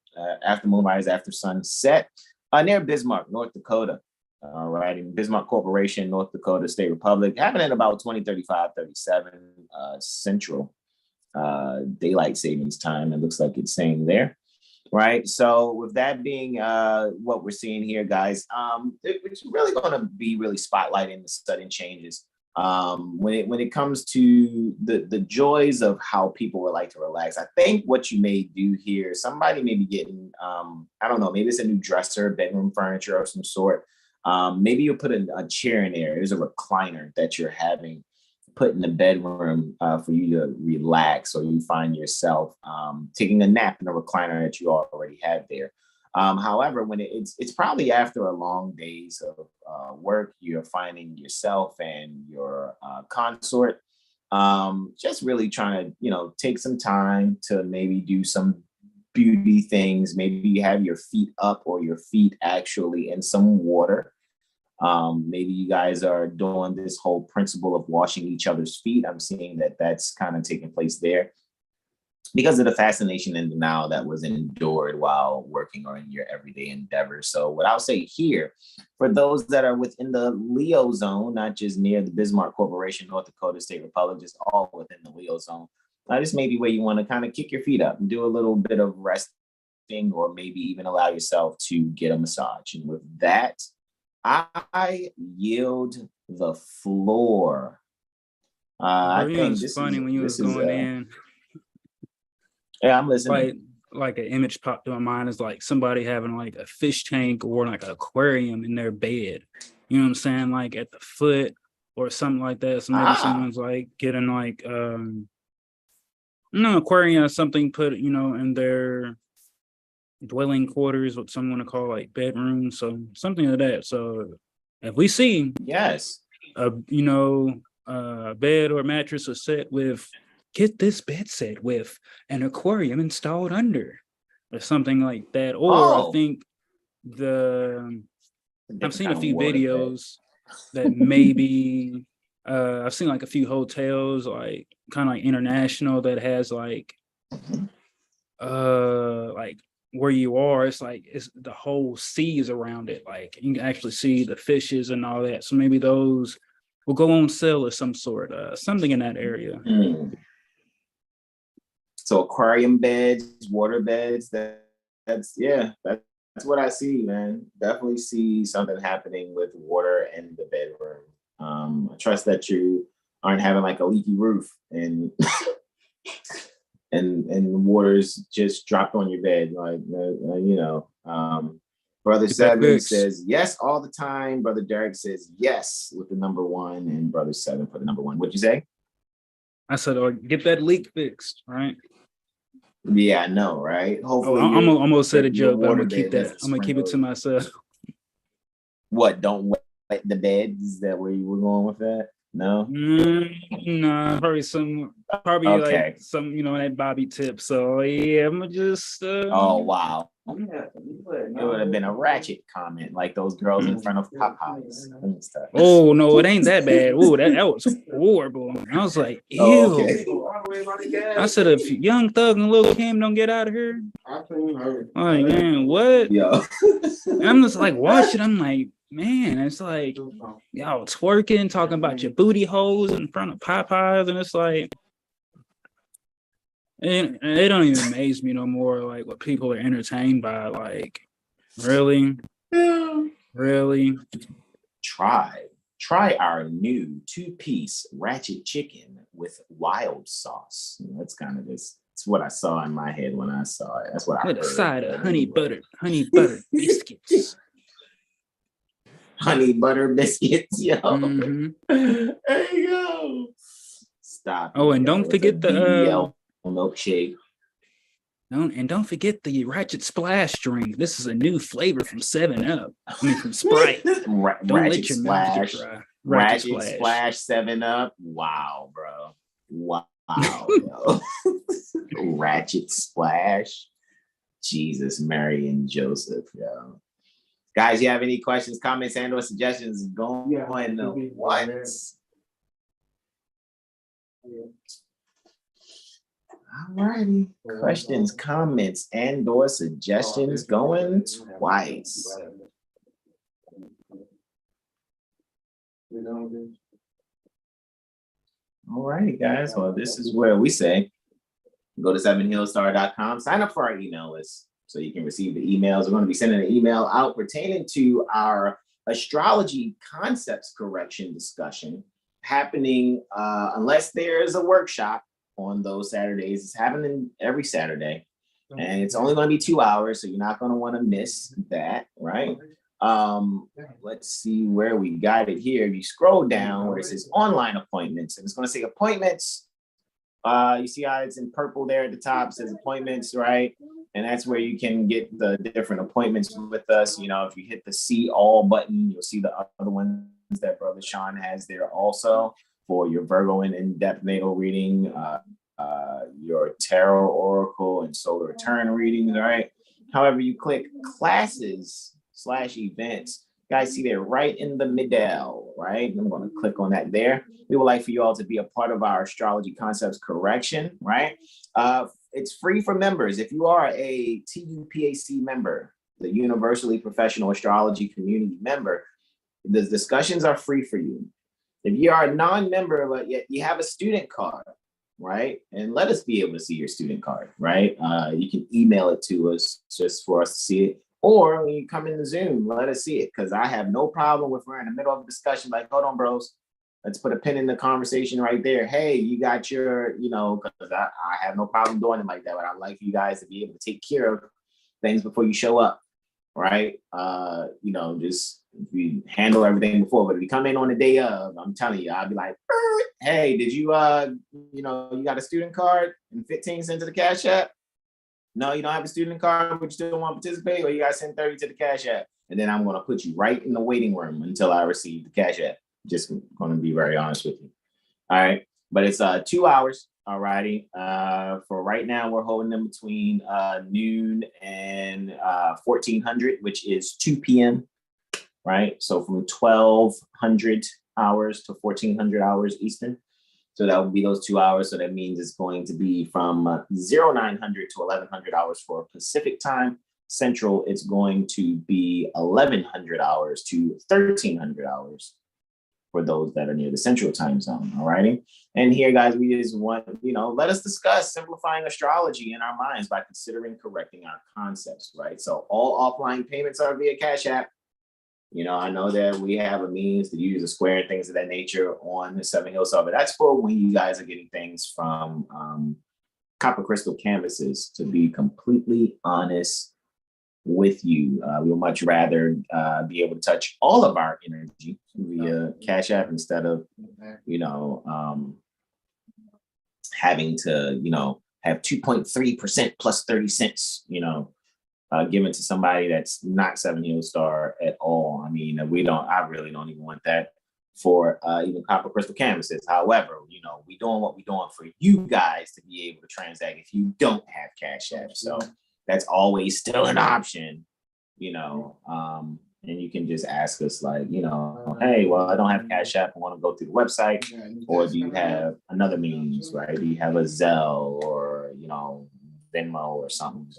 After moon rise, after sunset, near Bismarck, North Dakota. All right, in Bismarck Corporation, North Dakota State Republic, happening about 2035, 37 Central Daylight Savings Time. It looks like it's saying there, right? So with that being what we're seeing here, guys, it's really going to be really spotlighting the sudden changes when it comes to the joys of how people would like to relax. I think what you may do here, somebody may be getting, I don't know, maybe it's a new dresser, bedroom furniture of some sort. Maybe you'll put a chair in there. There's a recliner that you're having put in the bedroom for you to relax, or you find yourself taking a nap in a recliner that you already have there. However, when it's probably after a long days of work, you're finding yourself and your consort just really trying to, take some time to maybe do some beauty things. Maybe you have your feet up or your feet actually in some water. Maybe you guys are doing this whole principle of washing each other's feet. I'm seeing that that's kind of taking place there because of the fascination and denial that was endured while working or in your everyday endeavors. So what I'll say here, for those that are within the Leo zone, not just near the Bismarck Corporation, North Dakota State Republic, just all within the Leo zone, this may be where you want to kind of kick your feet up and do a little bit of resting, or maybe even allow yourself to get a massage. And with that, I yield the floor. I think this funny is, when you was going in. Yeah, I'm listening. Like an image popped in my mind is like somebody having like a fish tank or like an aquarium in their bed. You know what I'm saying? Like at the foot or something like that. So maybe someone's like getting like aquarium or something put, in their dwelling quarters, what some want to call like bedrooms, so something like that. So if we see a bed or mattress or set with, get this bed set with an aquarium installed under, or something like that. Or I think I've seen a few videos that maybe I've seen like a few hotels, like kind of like international, that has like where you are, it's the whole sea is around it. Like you can actually see the fishes and all that. So maybe those will go on sale of some sort, something in that area. So aquarium beds, water beds, that's what I see, man. Definitely see something happening with water in the bedroom. I trust that you aren't having like a leaky roof and and water's just dropped on your bed, like Brother Seven says yes all the time. Brother Derek says yes with the number 1, and Brother Seven for the number 1. What'd you say? I said, get that leak fixed, right? Yeah, I know, right? Hopefully, I'm almost said a joke, but I'm gonna keep that. I'm gonna keep it to myself. What? Don't wet the bed? Is that where you were going with that? No, no, probably okay. Like some, that Bobby tip. So yeah, I'm gonna just. Oh wow, it would have been a ratchet comment, like those girls in front of Popeyes and stuff. Oh no, it ain't that bad. Oh, that was horrible. I was like, ew. Oh, okay. I said, if Young Thug and Lil Kim don't get out of here, like, man, what? Yeah. And I'm just like, watch it. I'm like, man, it's like y'all twerking, talking about your booty holes in front of Popeyes, and it's like, and it don't even amaze me no more. Like what people are entertained by, like, really. Try our new 2-piece ratchet chicken with wild sauce. That's kind of this. It's what I saw in my head when I saw it. That's what I heard. With a side of honey butter biscuits. Honey butter biscuits, yo. There you go. Stop. Oh, and don't forget the milkshake. Don't forget the Ratchet Splash drink. This is a new flavor from 7-Up. I mean, from Sprite. Don't let your mouth get dry. Ratchet Splash 7-Up. Wow, bro. Wow, yo. Ratchet Splash. Jesus, Mary, and Joseph, yo. Guys, you have any questions, comments, and/or suggestions? Going once. All righty. Questions, comments, and/or suggestions going twice. All righty, guys. Well, this is where we say go to 7hillstar.com, sign up for our email list so you can receive the emails. We're going to be sending an email out pertaining to our astrology concepts correction discussion happening, unless there's a workshop on those Saturdays. It's happening every Saturday, and it's only going to be 2 hours, so you're not going to want to miss that, right? Let's see where we got it here. If you scroll down where it says online appointments, and it's going to say appointments. You see how it's in purple there at the top, it says appointments, right? And that's where you can get the different appointments with us. You know, if you hit the see all button, you'll see the other ones that Brother Sean has there also for your Virgo and in-depth natal reading, your tarot oracle and solar return readings, right? However, you click classes/events, guys see there right in the middle, right? I'm going to click on that there. We would like for you all to be a part of our astrology concepts correction, right? It's free for members. If you are a TUPAC member, the Universally Professional Astrology Community member, the discussions are free for you. If you are a non-member, but yet you have a student card, right? And let us be able to see your student card, right? You can email it to us just for us to see it. Or when you come in the Zoom, let us see it, because I have no problem if we're in the middle of a discussion, like, hold on, bros, let's put a pin in the conversation right there. Hey, you got your, you know, because I have no problem doing it like that, but I'd like for you guys to be able to take care of things before you show up, right? You know, just if you handle everything before, but if you come in on the day of, I'm telling you, I'll be like, hey, did you, you know, you got a student card and 15 cents to the Cash App? No, you don't have a student card, but you still want to participate, or you got to send 30 to the Cash App. And then I'm going to put you right in the waiting room until I receive the Cash App. Just going to be very honest with you. All right. But it's 2 hours. All righty. For right now, we're holding them between noon and 1400, which is 2 p.m. Right. So from 1200 hours to 1400 hours Eastern. So that would be those 2 hours. So that means it's going to be from 0900 to 1100 hours for Pacific time. Central, it's going to be 1100 hours to 1300 hours for those that are near the Central time zone. All righty. And here, guys, we just want, you know, let us discuss simplifying astrology in our minds by considering correcting our concepts, right? So all offline payments are via Cash App. You know, I know that we have a means to use a Square and things of that nature on the Seven Hills Star, but that's for when you guys are getting things from copper crystal canvases. To be completely honest with you, we would much rather be able to touch all of our energy via Cash App instead of, you know, having to, you know, have 2.3% plus 30 cents, you know, given to somebody that's not Seven Hills Star at all. I mean, I really don't even want that for even copper crystal canvases. However, you know, we doing what we doing for you guys to be able to transact if you don't have Cash App. So that's always still an option, you know, and you can just ask us like, you know, hey, well, I don't have Cash App. I want to go through the website, or do you have another means, right? Do you have a Zelle or, you know, Venmo or something?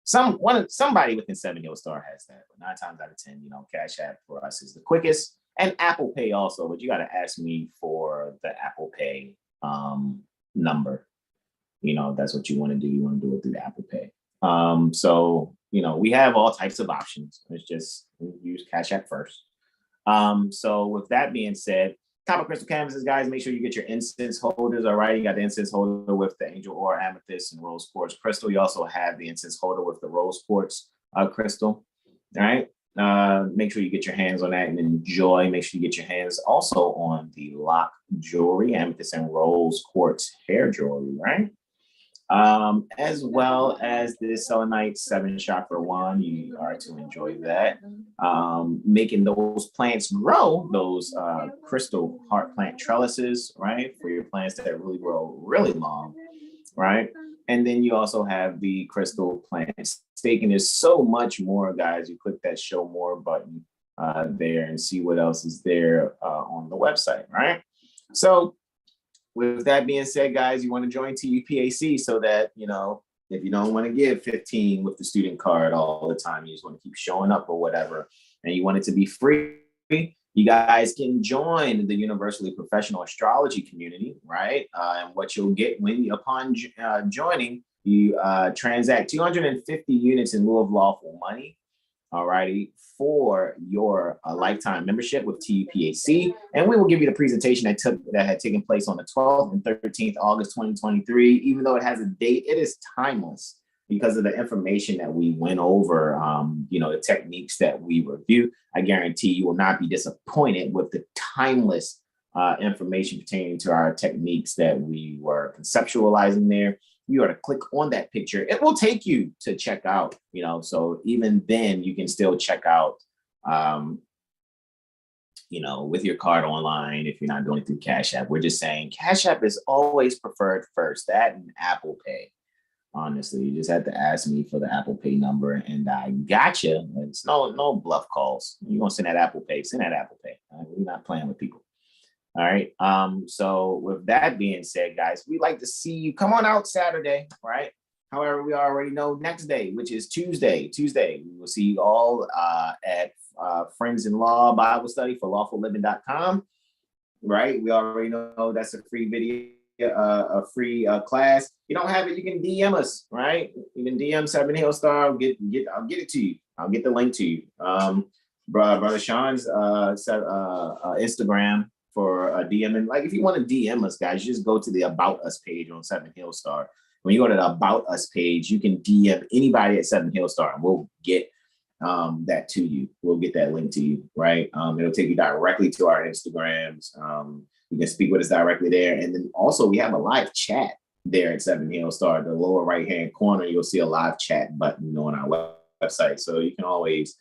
Somebody within Seven Hills Star has that, but 9 times out of 10, you know, Cash App for us is the quickest, and Apple Pay also. But you got to ask me for the Apple Pay number. You know, if that's what you want to do. You want to do it through the Apple Pay. So you know, we have all types of options. It's just use Cash App first. So with that being said, copper crystal canvases, guys, make sure you get your incense holders. All right, you got the incense holder with the angel or amethyst and rose quartz crystal. You also have the incense holder with the rose quartz crystal. All right, make sure you get your hands on that and enjoy. Make sure you get your hands also on the lock jewelry, amethyst and rose quartz hair jewelry, right? As well as this selenite 7 chakra wand. You are to enjoy that. Making those plants grow, those crystal heart plant trellises, right? For your plants that really grow really long, right? And then you also have the crystal plant staking. There's so much more, guys. You click that show more button there and see what else is there on the website, right? So with that being said, guys, you want to join TUPAC so that, you know, if you don't want to give 15 with the student card all the time, you just want to keep showing up or whatever, and you want it to be free, you guys can join the Universally Professional Astrology community, right? And what you'll get upon joining, you transact 250 units in lieu of lawful money, all righty, for your lifetime membership with TUPAC. And we will give you the presentation that had taken place on the 12th and 13th August 2023. Even though it has a date, it is timeless. because of the information that we went over, the techniques that we review. I guarantee you will not be disappointed with the timeless information pertaining to our techniques that we were conceptualizing there. You are to click on that picture. It will take you to check out, so even then you can still check out, with your card online if you're not doing it through CashApp. We're just saying CashApp is always preferred first, that and Apple Pay. Honestly, you just had to ask me for the Apple Pay number and I gotcha. It's no bluff calls. You're going to send that Apple Pay, send that Apple Pay. We're not playing with people. All right. So with that being said, guys, we'd like to see you come on out Saturday, right? However, we already know next day, which is Tuesday. We will see you all at Friends in Law Bible Study for lawfulliving.com, right? We already know that's a free video, a free class. If you don't have it, you can DM us, right? You can DM 7 Hill Star. I'll get it to you. I'll get the link to you. Brother Sean's Instagram for DM. And like, if you want to DM us, guys, just go to the About Us page on 7 Hill Star. When you go to the About Us page, you can DM anybody at 7 Hill Star and we'll get that to you. We'll get that link to you, right? It'll take you directly to our Instagrams. You can speak with us directly there. And then also we have a live chat there at 7 Hill Star. The lower right-hand corner, you'll see a live chat button on our website. So you can always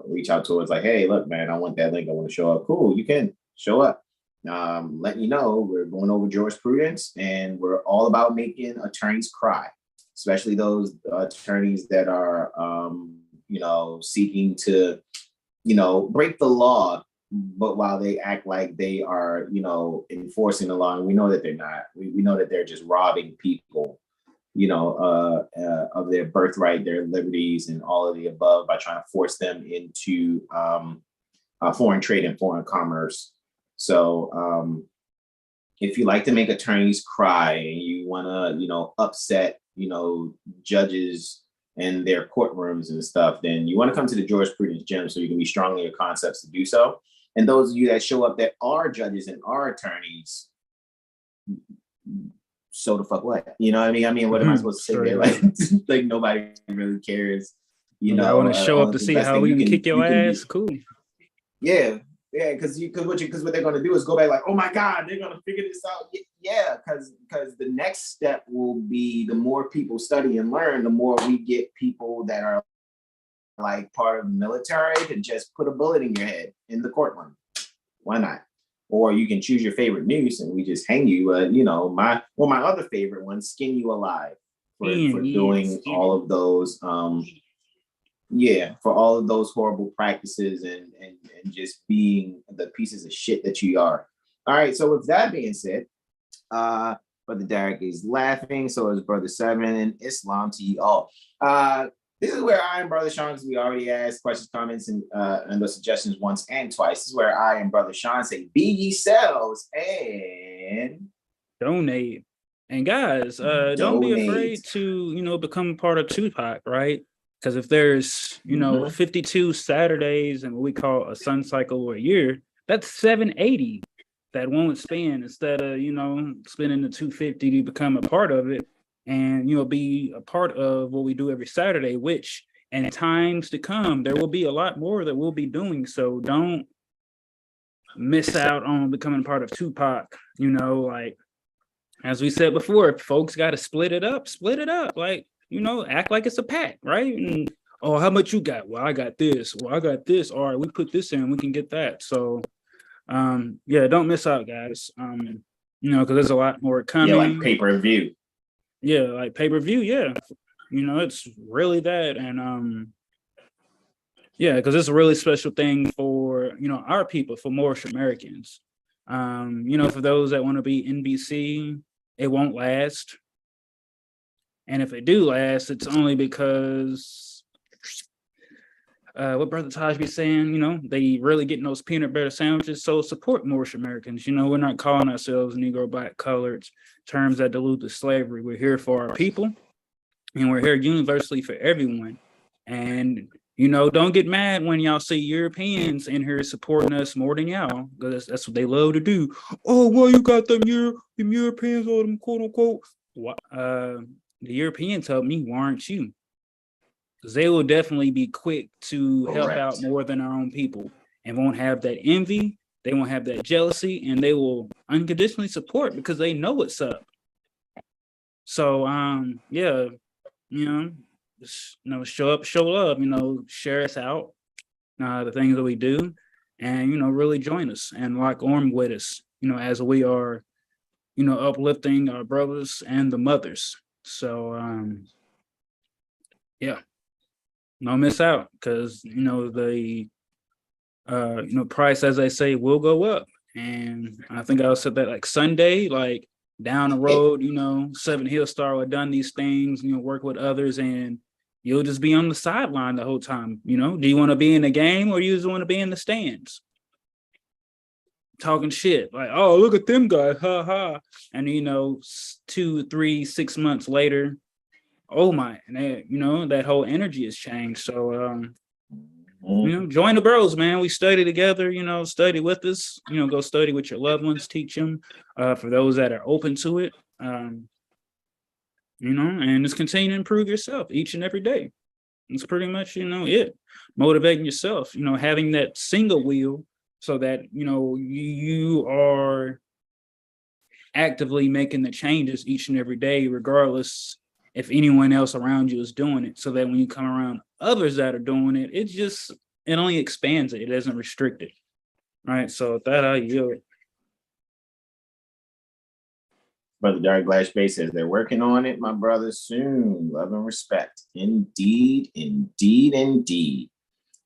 reach out to us like, hey, look, man, I want that link. I want to show up. Cool, you can show up. Let you know we're going over jurisprudence and we're all about making attorneys cry, especially those attorneys that are, seeking to, break the law, but while they act like they are, enforcing the law, and we know that they're not. We know that they're just robbing people, of their birthright, their liberties, and all of the above by trying to force them into foreign trade and foreign commerce. So if you like to make attorneys cry and you want to, upset, judges and their courtrooms and stuff, then you want to come to the jurisprudence gym so you can be strong in your concepts to do so. And those of you that show up that are judges and are attorneys, so the fuck what? You know what I mean? What am I supposed to say there? Like nobody really cares. I want to show up to see how we can kick your ass. Cool. Yeah, because what they're going to do is go back like, oh my God, they're going to figure this out. Yeah, because the next step will be the more people study and learn, the more we get people that are like part of the military to just put a bullet in your head in the courtroom. Why not? Or you can choose your favorite noose and we just hang you. My other favorite one, skin you alive for doing all of those. For all of those horrible practices and just being the pieces of shit that you are. All right. So with that being said, Brother Derek is laughing. So is Brother Seven, and Islam to you all. This is where I and Brother Sean, because we already asked questions, comments, and the suggestions once and twice. This is where I and Brother Sean say, be ye selves and donate. And guys, don't be afraid to, become part of Tupac, right? Because if there's, 52 Saturdays and what we call a sun cycle or a year, that's 780 that won't spend instead of, spending the 250 to become a part of it and, be a part of what we do every Saturday, which in times to come, there will be a lot more that we'll be doing. So don't miss out on becoming part of Tupac, as we said before, folks got to split it up, like, act like it's a pack, right? And, oh, how much you got? Well, I got this. Well, I got this. All right, we put this in, we can get that. So, don't miss out, guys. Because there's a lot more coming. Yeah, like pay-per-view. Yeah, like pay-per-view, yeah. It's really that. And, because it's a really special thing for, our people, for Moorish Americans. For those that want to be NBC, it won't last. And if it do last, it's only because what Brother Taj be saying, they really getting those peanut butter sandwiches. So support Moorish Americans. We're not calling ourselves Negro, Black, colored, terms that dilute the slavery. We're here for our people, and we're here universally for everyone. And don't get mad when y'all see Europeans in here supporting us more than y'all, because that's what they love to do. Oh, well, you got them Europeans or them quote unquote the Europeans helped me warrant you. Because they will definitely be quick to help out more than our own people and won't have that envy. They won't have that jealousy, and they will unconditionally support because they know what's up. So, yeah, just, show up, show love, share us out, the things that we do, and, really join us and lock arm with us, as we are, uplifting our brothers and the mothers. So, yeah. Don't miss out because the price, as they say, will go up. And I think I said that like Sunday, like down the road, 7 Hill Star will have done these things, work with others, and you'll just be on the sideline the whole time. Do you want to be in the game or you just want to be in the stands? Talking shit like, oh, look at them guys, ha ha. And 2, 3, 6 months later, oh my, and that whole energy has changed. So join the bros, man. We study together, study with us, go study with your loved ones, teach them, for those that are open to it, and just continue to improve yourself each and every day. It's pretty much, it. Motivating yourself, having that single wheel so that, you are actively making the changes each and every day, regardless if anyone else around you is doing it, so that when you come around others that are doing it, it only expands it. It doesn't restrict it. Right. So with that, I yield. Brother Dark Glass Bay says they're working on it, my brother, soon. Love and respect. Indeed, indeed, indeed.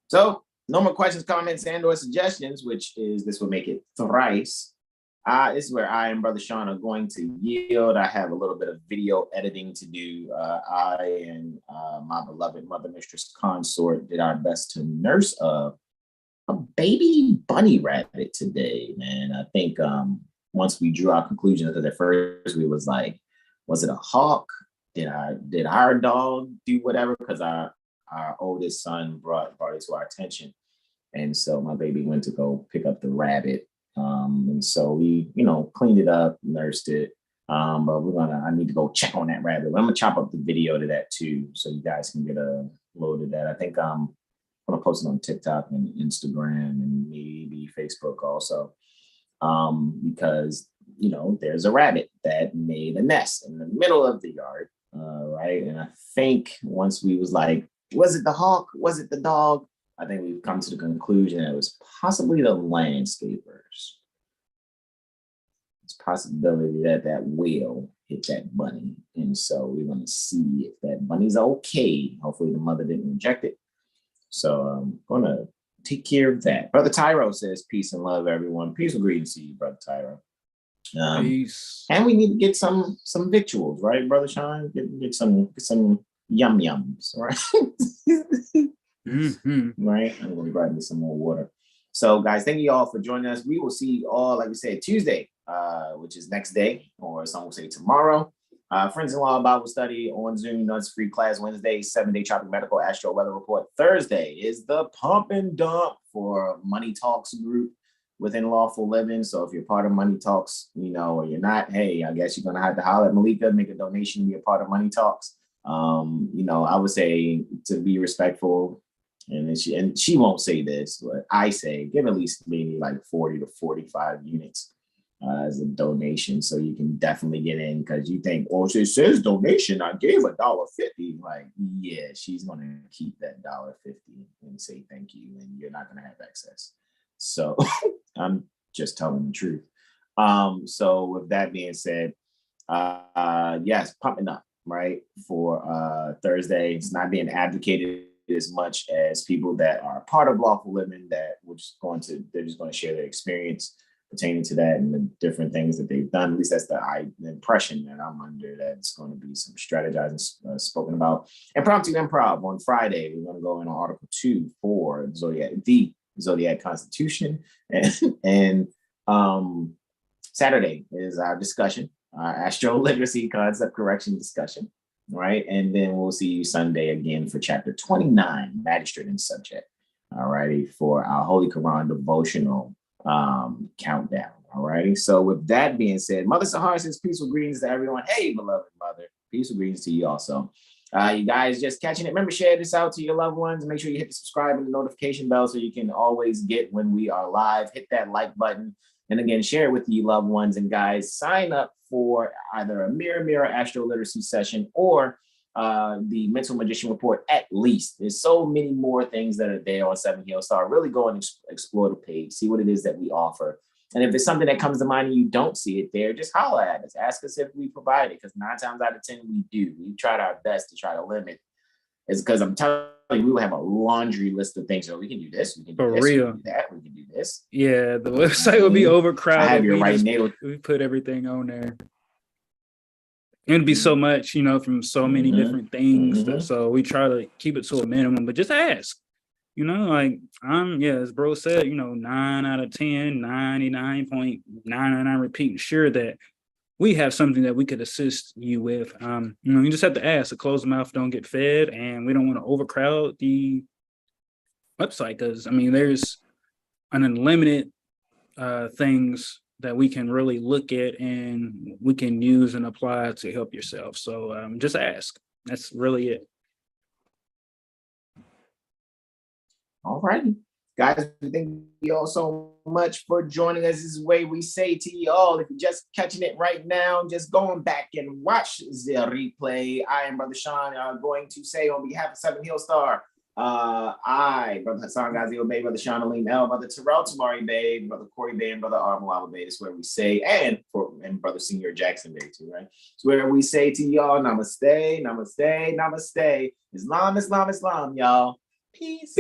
So no more questions, comments, and/or suggestions, this will make it thrice. This is where I and Brother Sean are going to yield. I have a little bit of video editing to do. I and my beloved mother, Mistress Consort, did our best to nurse a baby bunny rabbit today, man. I think once we drew our conclusion, because at first we was like, was it a hawk? Did our dog do whatever? Because our oldest son brought it to our attention. And so my baby went to go pick up the rabbit. And so we, cleaned it up, nursed it. But I need to go check on that rabbit. I'm gonna chop up the video to that too, so you guys can get a load of that. I think I'm gonna post it on TikTok and Instagram and maybe Facebook also. Because there's a rabbit that made a nest in the middle of the yard. Right. And I think once we was like, was it the hawk? Was it the dog? I think we've come to the conclusion that it was possibly the landscapers. It's a possibility that whale hit that bunny. And so we're going to see if that bunny's okay. Hopefully the mother didn't reject it. So I'm going to take care of that. Brother Tyro says, peace and love, everyone. Peace and greetings to you, Brother Tyro. Peace. And we need to get some victuals, right, Brother Sean? Get some yum yums, right? Right. I'm going to grab me some more water. So, guys, thank you all for joining us. We will see you all, like we said, Tuesday, which is next day, or some will say tomorrow. Friends-in-law Bible study on Zoom. That's free class Wednesday, 7-day Tropic Medical Astro Weather Report. Thursday is the pump and dump for Money Talks group within Lawful Living. So if you're part of Money Talks, or you're not, hey, I guess you're going to have to holler at Malika, make a donation, be a part of Money Talks. I would say to be respectful, and she won't say this, but I say give at least maybe like 40 to 45 units as a donation, so you can definitely get in, because you think, oh, it says donation, I gave $1.50. Like, yeah, she's gonna keep that $1.50 and say thank you, and you're not gonna have access. So I'm just telling the truth. So with that being said, yes, pumping up, right, for Thursday. It's not being advocated as much as people that are part of Lawful Living that they're just going to share their experience pertaining to that and the different things that they've done. At least that's the impression that I'm under, that it's going to be some strategizing spoken about. Impromptu improv on Friday. We're going to go in on Article 2 for the Zodiac Constitution. And Saturday is our discussion, our AstroLiteracy concept correction discussion. Right. And then we'll see you Sunday again for chapter 29, Magistrate and Subject. All righty. For our Holy Quran devotional countdown. All righty. So with that being said, Mother Sahar says peaceful greetings to everyone. Hey, beloved mother. Peace and greetings to you also. You guys just catching it. Remember, share this out to your loved ones. Make sure you hit the subscribe and the notification bell so you can always get when we are live. Hit that like button. And again, share it with your loved ones. And guys, sign up for either a Mirror Astro Literacy session or the Mental Magician Report at least. There's so many more things that are there on 7 Heal Star. Really go and explore the page, see what it is that we offer. And if it's something that comes to mind and you don't see it there, just holler at us. Ask us if we provide it, because 9 times out of 10 we do. We tried our best to try to limit. It's because I'm telling you, we will have a laundry list of things. So we can do this, we can do this, we can do that, we can do this. Yeah, the website will be overcrowded. I have your right name. We put everything on there. It'd be so much, you know, from so many different things. So we try to keep it to a minimum, but just ask. You know, like as bro said, you know, 9 out of 10, 99.99 repeating sure that we have something that we could assist you with. You know, you just have to ask. A closed mouth don't get fed, and we don't want to overcrowd the website because I mean there's an unlimited things that we can really look at and we can use and apply to help yourself. So just ask. That's really it. All righty. Guys, thank you all so much for joining us. This is the way we say to you all, if you're just catching it right now, just going back and watch the replay. I am Brother Sean. I'm going to say on behalf of 7 Heal Star, I, Brother Hassan Ghazio Bay, Brother Sean Alim L, Brother Terrell Tamari Bay, Brother Corey Bay, and Brother Armalava Bay. That's where we say, and Brother Senior Jackson Bay too, right? It's where we say to y'all, namaste, namaste, namaste. Islam, Islam, Islam, y'all. Peace.